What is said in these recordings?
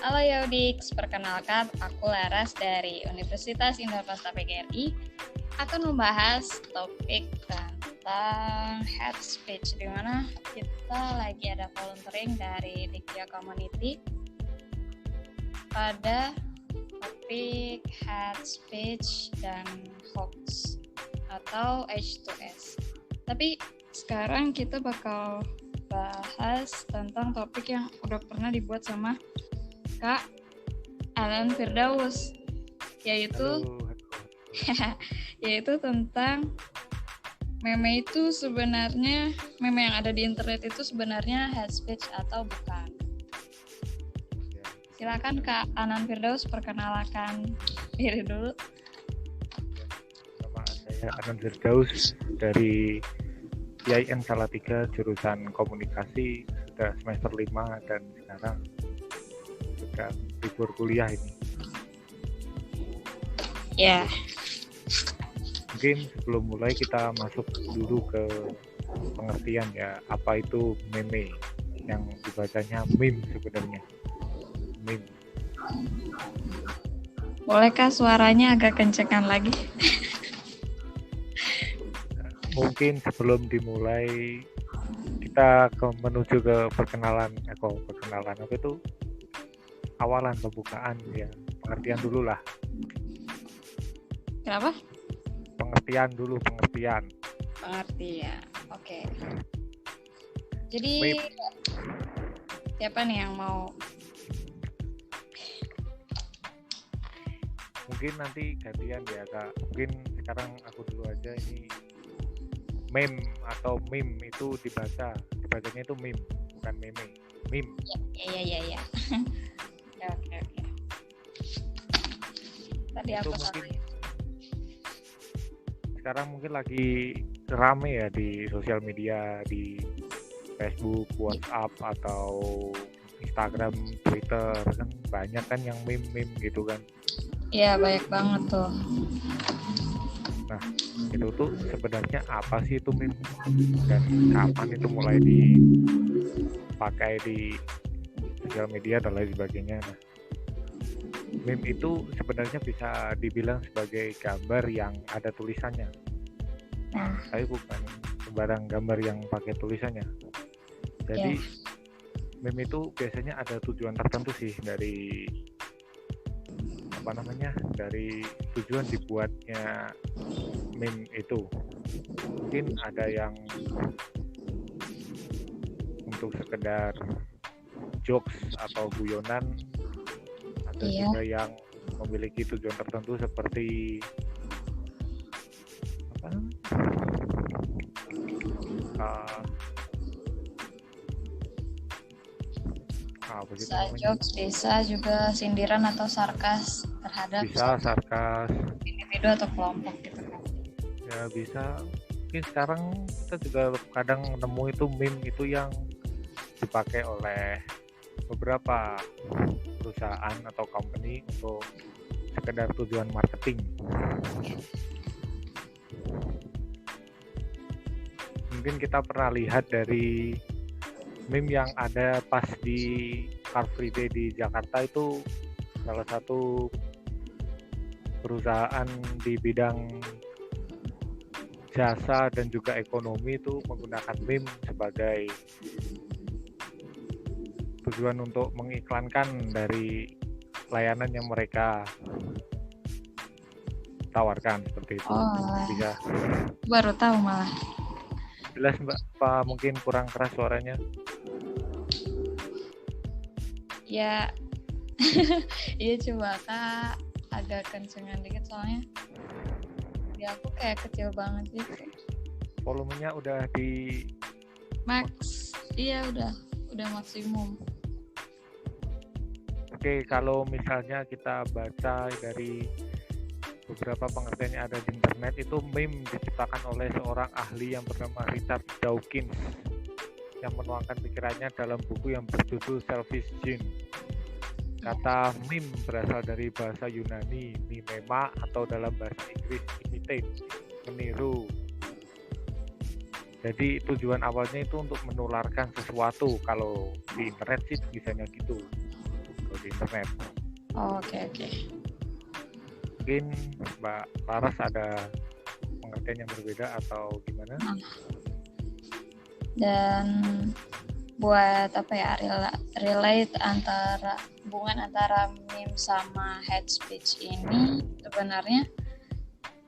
Halo Yaudix, perkenalkan aku Laras dari Universitas Indonesia PGRI akan membahas topik tentang hate speech, di mana kita lagi ada volunteering dari Dikya Community pada topik hate speech dan hoax atau H2S. Tapi sekarang kita bakal bahas tentang topik yang udah pernah dibuat sama Kak Alan Firdaus, yaitu tentang meme itu sebenarnya, meme yang ada di internet itu sebenarnya hate speech atau bukan. Silakan Kak Alan Firdaus perkenalkan diri dulu. Nama saya Alan Firdaus dari IAIN Salatiga jurusan komunikasi, sudah semester 5 dan sekarang sedang libur kuliah ini. Ya. Mungkin sebelum mulai kita masuk dulu ke pengertian ya, apa itu meme, yang dibacanya meme sebenarnya. Meme. Bolehkah suaranya agak kencengan lagi? Mungkin sebelum dimulai kita menuju ke perkenalan apa itu? Awalan pembukaan ya, pengertian dulu lah. Kenapa? Pengertian. Oke. Jadi siapa nih yang mau? Mungkin nanti gantian ya Kak. Mungkin sekarang aku dulu aja. Ini meme atau meme itu dibacanya itu meme, bukan meme. Meme. Ya. Oke. Tadi itu aku mungkin sekarang mungkin lagi rame ya di sosial media, di Facebook, WhatsApp atau Instagram, Twitter, kan banyak kan yang meme gitu kan. Iya, banyak banget tuh. Nah, itu tuh sebenarnya apa sih itu meme dan kapan itu mulai dipakai di sosial media dan lain sebagainya. Nah, meme itu sebenarnya bisa dibilang sebagai gambar yang ada tulisannya. Tapi bukan sembarang gambar yang pakai tulisannya. Jadi meme itu biasanya ada tujuan tertentu sih dari tujuan dibuatnya meme itu. Mungkin ada yang untuk sekedar jokes atau guyonan, ada juga yang memiliki tujuan tertentu seperti bisa jokes, bisa juga sindiran atau sarkas terhadap individu atau kelompok gitu kan. Ya bisa. Mungkin sekarang kita juga kadang nemu itu meme itu yang dipakai oleh beberapa perusahaan atau company untuk sekedar tujuan marketing. Mungkin kita pernah lihat dari meme yang ada pas di Car Free Day di Jakarta, itu salah satu perusahaan di bidang jasa dan juga ekonomi itu menggunakan meme sebagai tujuan untuk mengiklankan dari layanan yang mereka tawarkan seperti itu. Bisa. Baru tahu malah. Jelas Mbak, apa mungkin kurang keras suaranya? Ya, iya coba Kak agak kencengan dikit soalnya di aku kayak kecil banget gitu. Volumenya udah di max? Iya udah maksimum. Oke, kalau misalnya kita baca dari beberapa pengertian yang ada di internet, itu meme diciptakan oleh seorang ahli yang bernama Richard Dawkins yang menuangkan pikirannya dalam buku yang berjudul Selfish Gene. Kata meme berasal dari bahasa Yunani mimema, atau dalam bahasa Inggris imitate, meniru. Jadi tujuan awalnya itu untuk menularkan sesuatu. Kalau di internet sih tulisannya gitu. di internet. Oke. Mungkin Mbak Laras ada pengertian yang berbeda atau gimana? Dan buat relate antara hubungan antara meme sama hate speech ini sebenarnya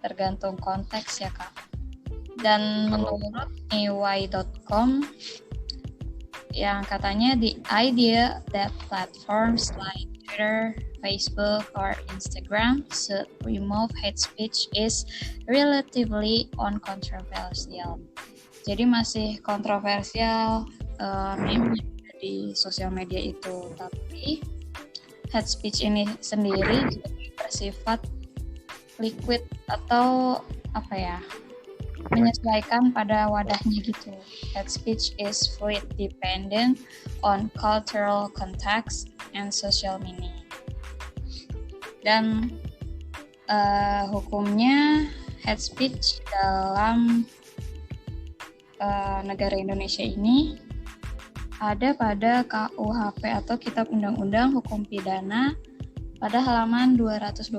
tergantung konteks ya Kak. Dan menurut EY.com yang katanya the idea that platforms like Twitter, Facebook, or Instagram should remove hate speech is relatively uncontroversial. Jadi masih kontroversial meme di sosial media itu, tapi hate speech ini sendiri bersifat liquid atau menyesuaikan pada wadahnya gitu. Hate speech is fluid dependent on cultural context and social meaning. Dan hukumnya hate speech dalam negara Indonesia ini ada pada KUHP atau Kitab Undang-Undang Hukum Pidana pada halaman 225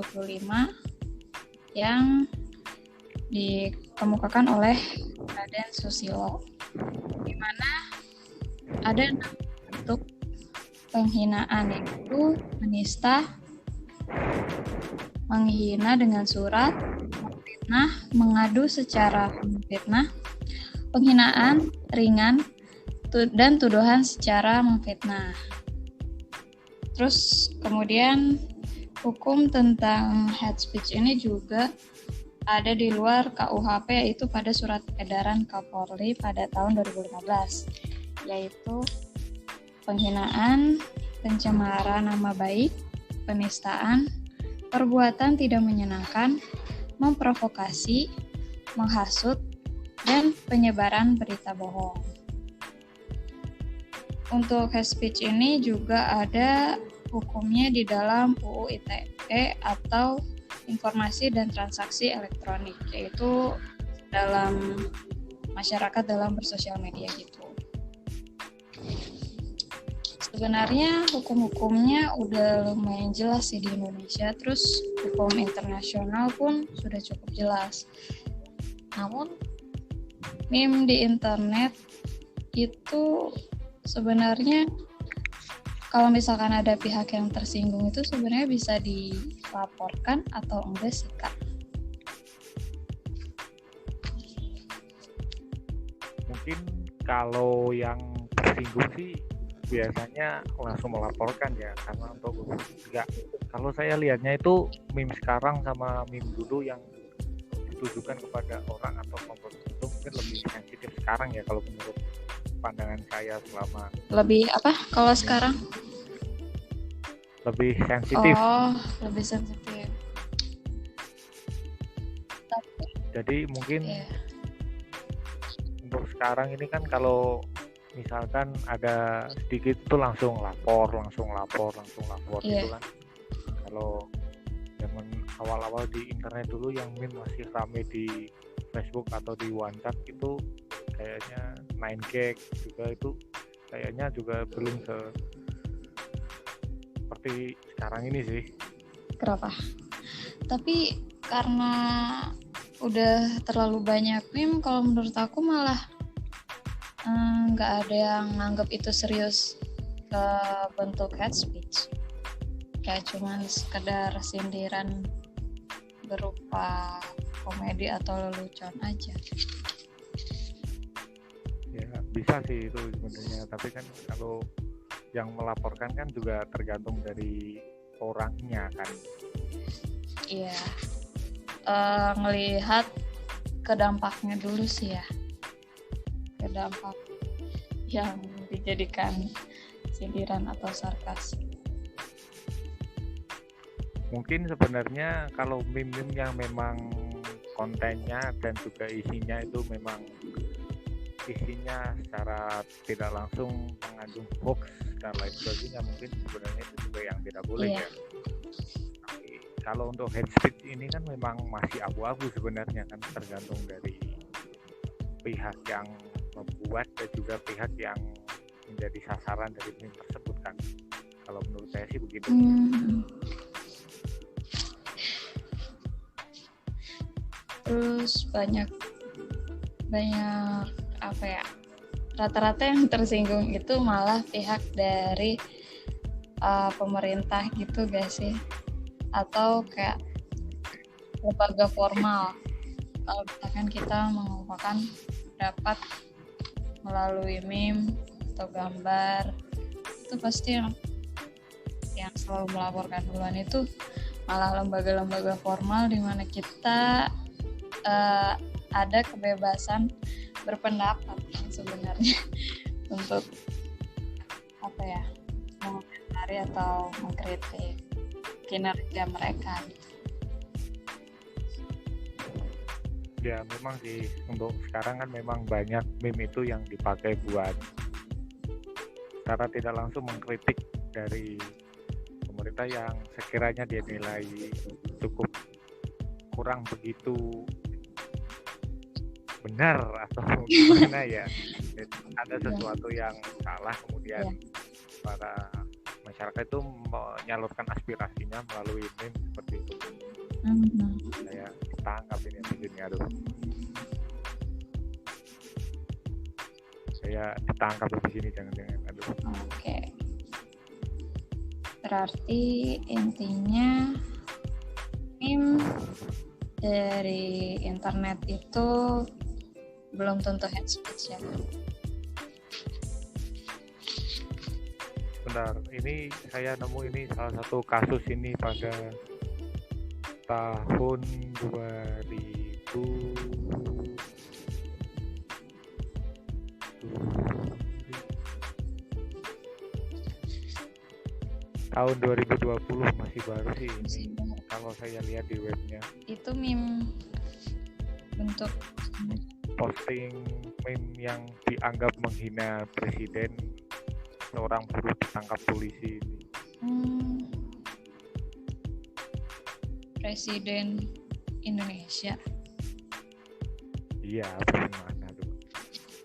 yang dikemukakan oleh Raden Susilo, di mana ada 6 bentuk penghinaan, yaitu menista, menghina dengan surat, memfitnah, mengadu secara memfitnah, penghinaan ringan, dan tuduhan secara memfitnah. Terus kemudian hukum tentang hate speech ini juga ada di luar KUHP, yaitu pada surat edaran Kapolri pada tahun 2015, yaitu penghinaan, pencemaran nama baik, penistaan, perbuatan tidak menyenangkan, memprovokasi, menghasut, dan penyebaran berita bohong. Untuk hate speech ini juga ada hukumnya di dalam UU ITE atau Informasi dan Transaksi Elektronik, yaitu dalam masyarakat dalam bersosial media gitu. Sebenarnya hukum-hukumnya udah lumayan jelas sih di Indonesia, terus hukum internasional pun sudah cukup jelas. Namun meme di internet itu sebenarnya kalau misalkan ada pihak yang tersinggung itu sebenarnya bisa dilaporkan atau enggak sih Kak? Mungkin kalau yang tersinggung sih biasanya langsung melaporkan ya, karena untuk enggak, kalau saya lihatnya itu meme sekarang sama meme dulu yang ditujukan kepada orang atau kelompok tertentu mungkin lebih sensitif sekarang ya, kalau menurut pandangan saya. Selama lebih kalau sekarang lebih sensitif. Lebih sensitif. Jadi mungkin untuk sekarang ini kan kalau misalkan ada sedikit itu langsung lapor gitu kan. Kalau zaman awal-awal di internet dulu yang meme masih rame di Facebook atau di WhatsApp itu kayaknya 9gag juga, itu kayaknya juga belum seperti sekarang ini sih. Kenapa? Tapi karena udah terlalu banyak meme, kalau menurut aku malah nggak ada yang nganggap itu serius ke bentuk hate speech. Kayak cuman sekedar sindiran berupa komedi atau lelucon aja. Ya bisa sih itu sebenarnya, tapi kan kalau yang melaporkan kan juga tergantung dari orangnya kan. Iya. Ngelihat ke dampaknya dulu sih ya. Ke dampak yang dijadikan sindiran atau sarkas. Mungkin sebenarnya kalau meme-meme yang memang kontennya dan juga isinya itu memang isinya secara tidak langsung mengandung hoax dan lain sebagainya, mungkin sebenarnya itu juga yang tidak boleh ya. Tapi kalau untuk hate speech ini kan memang masih abu-abu sebenarnya kan, tergantung dari pihak yang membuat dan juga pihak yang menjadi sasaran dari meme tersebut kan. Kalau menurut saya sih begitu. Terus banyak apa ya, rata-rata yang tersinggung itu malah pihak dari pemerintah gitu gak sih, atau kayak lembaga formal. Kalau misalkan kita mengumpulkan pendapat melalui meme atau gambar, itu pasti yang selalu melaporkan duluan itu malah lembaga-lembaga formal di mana kita ada kebebasan berpendapat sebenarnya untuk apa ya, mengomentari atau mengkritik kinerja mereka. Ya memang sih, untuk sekarang kan memang banyak meme itu yang dipakai buat secara tidak langsung mengkritik dari pemerintah yang sekiranya dia nilai cukup kurang begitu benar atau gimana ya, ada sesuatu yang salah, kemudian para masyarakat itu menyalurkan aspirasinya melalui meme seperti itu. Saya ditangkap ini videonya, aduh. Saya ditangkap di sini, jangan-jangan, aduh. Oke. Berarti intinya meme dari internet itu belum tentu hate speech ya. Bentar, ini saya nemu ini salah satu kasus ini pada tahun 2020, masih baru sih ini. Kalau saya lihat di webnya. Itu meme bentuk posting meme yang dianggap menghina presiden, seorang buruh ditangkap polisi ini. Presiden Indonesia. Iya, bagaimana tuh?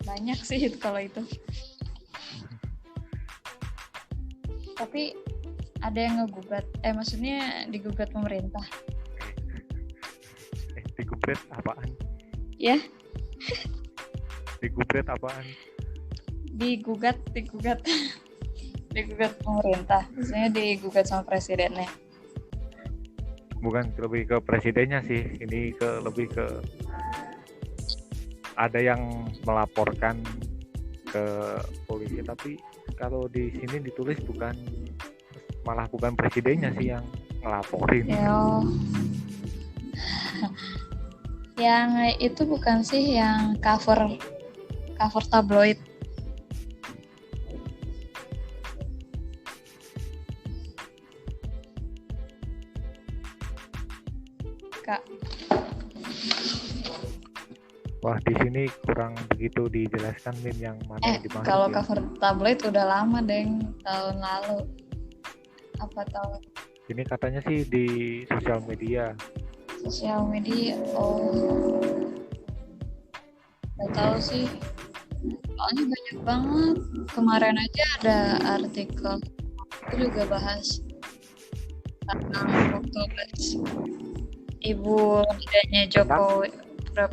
Banyak sih kalau itu. Tapi ada yang ngegugat, maksudnya digugat pemerintah. Digugat apaan? Ya? Digugat apaan? Digugat pemerintah. Maksudnya digugat sama presidennya. Bukan lebih ke presidennya sih, ini lebih ke ada yang melaporkan ke polisi, tapi kalau di sini ditulis malah bukan presidennya sih yang ngelaporin. Yang itu bukan sih yang cover tabloid. Kak. Wah, di sini kurang begitu dijelaskan meme yang mana yang dimaksud. Kalau cover tabloid udah lama, Deng, tahun lalu. Apa tahun? Ini katanya sih di sosial media. Gak tahu sih, soalnya banyak banget. Kemarin aja ada artikel itu juga bahas tentang waktu ibu mudanya Jokowi,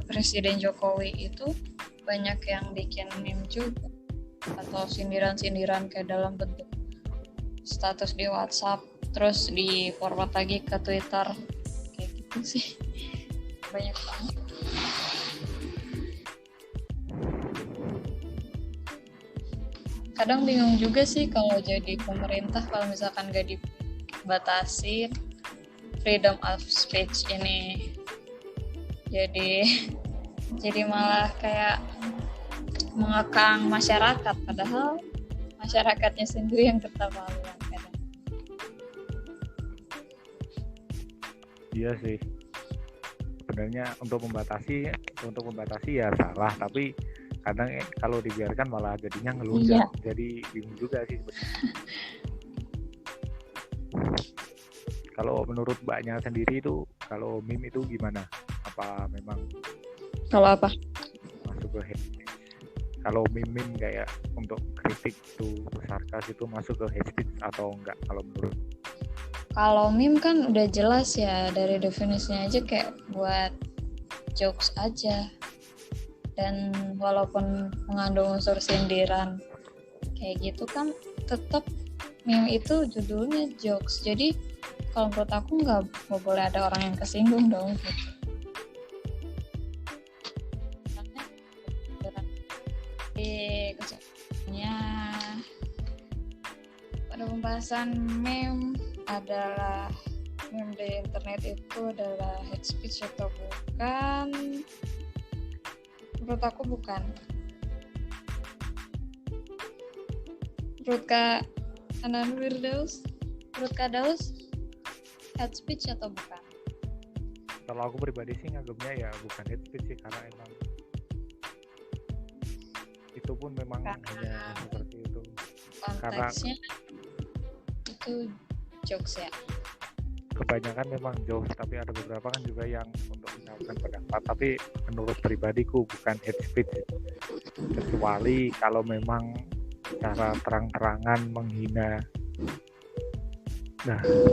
Presiden Jokowi itu banyak yang bikin meme juga atau sindiran-sindiran kayak dalam bentuk status di WhatsApp, terus di forward lagi ke Twitter, kayak gitu sih. Banyak banget. Kadang bingung juga sih kalau jadi pemerintah, kalau misalkan gak dibatasin freedom of speech ini, jadi malah kayak mengekang masyarakat, padahal masyarakatnya sendiri yang tertawa-tawa kadang. Iya sih, sebenarnya untuk membatasi ya salah, tapi kadang kalau dibiarkan malah jadinya ngelunjak. Jadi bingung juga sih sebenarnya. Kalau menurut Mbaknya sendiri itu, kalau meme itu gimana? Apa memang? Kalau apa? Masuk ke hate speech? Kalau meme kayak untuk kritik itu sarkas itu masuk ke hate speech atau enggak kalau menurut? Kalau meme kan udah jelas ya, dari definisinya aja kayak buat jokes aja. Dan walaupun mengandung unsur sindiran kayak gitu kan, tetap meme itu judulnya jokes. Jadi kalau menurut aku nggak boleh ada orang yang kesinggung dong gitu. Kesannya pada pembahasan meme adalah meme di internet itu adalah hate speech atau bukan? Menurut aku bukan. Menurut Kak Anan Firdaus, menurut Kak Daus, hate speech atau bukan? Kalau aku pribadi sih nganggapnya ya bukan hate speech sih, karena emang itu pun memang hanya seperti itu. Konteksnya itu jokes ya. Kebanyakan memang jokes, tapi ada beberapa kan juga yang untuk menyampaikan pendapat. Tapi menurut pribadiku bukan hate speech, kecuali kalau memang secara terang-terangan menghina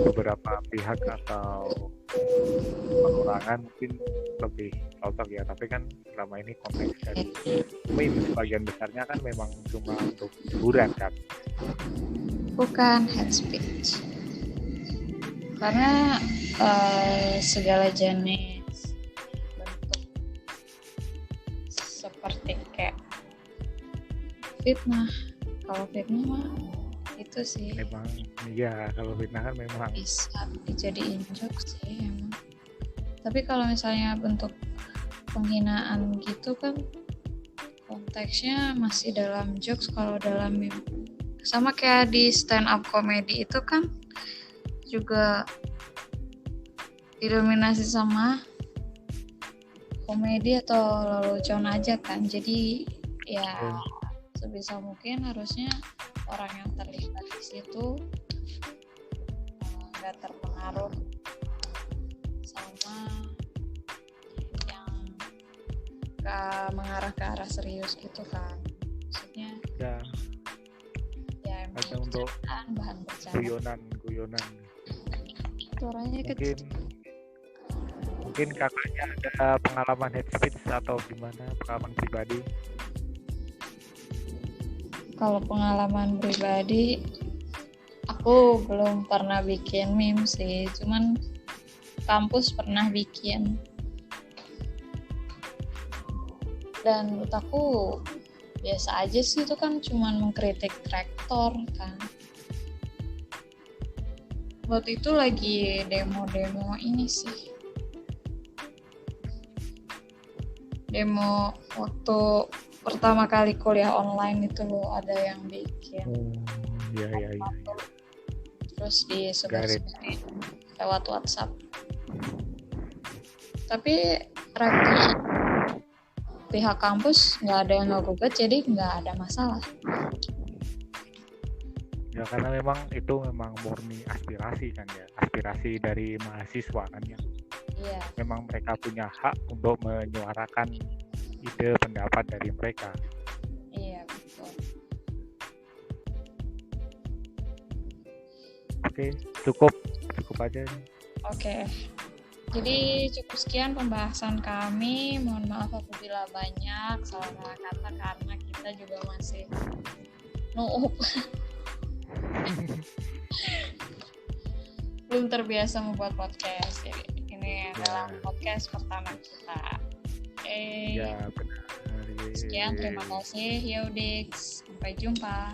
beberapa pihak atau perorangan mungkin lebih cocok ya. Tapi kan selama ini konteks dari meme sebagian besarnya kan memang cuma untuk hiburan kan. Bukan hate speech. Karena segala jenis bentuk seperti kayak fitnah. Kalau fitnah mah itu sih Memang iya, kalau fitnah kan memang bisa dijadiin jokes sih emang. Tapi kalau misalnya bentuk penghinaan gitu kan konteksnya masih dalam jokes kalau dalam meme. Sama kayak di stand up comedy itu kan juga didominasi sama komedi atau lelucon aja kan. Jadi ya sebisa mungkin harusnya orang yang terlibat di situ nggak terpengaruh sama yang mengarah ke arah serius gitu kan. Maksudnya ya emang ada untuk bahan bercanda. guyonan. Suaranya Mungkin kakaknya ada pengalaman hate speech atau gimana, pengalaman pribadi? Kalau pengalaman pribadi, aku belum pernah bikin meme sih, cuman kampus pernah bikin. Dan menurut aku biasa aja sih, itu kan cuman mengkritik rektor kan. Waktu itu lagi demo ini sih. Demo waktu pertama kali kuliah online itu loh, ada yang bikin. Iya. Terus disebar-sebarin lewat WhatsApp. Tapi rektor pihak kampus nggak ada yang ngegugat, jadi nggak ada masalah. Ya karena memang itu memang murni aspirasi kan ya, aspirasi dari mahasiswa kan ya. Iya. Memang mereka punya hak untuk menyuarakan ide pendapat dari mereka. Iya, betul. Oke, cukup aja nih. Oke. Jadi cukup sekian pembahasan kami. Mohon maaf apabila banyak salah kata karena kita juga masih noob. Belum terbiasa membuat podcast. Jadi ini adalah podcast pertama kita. Ya benar. Sekian, terima kasih. Yaudix, sampai jumpa.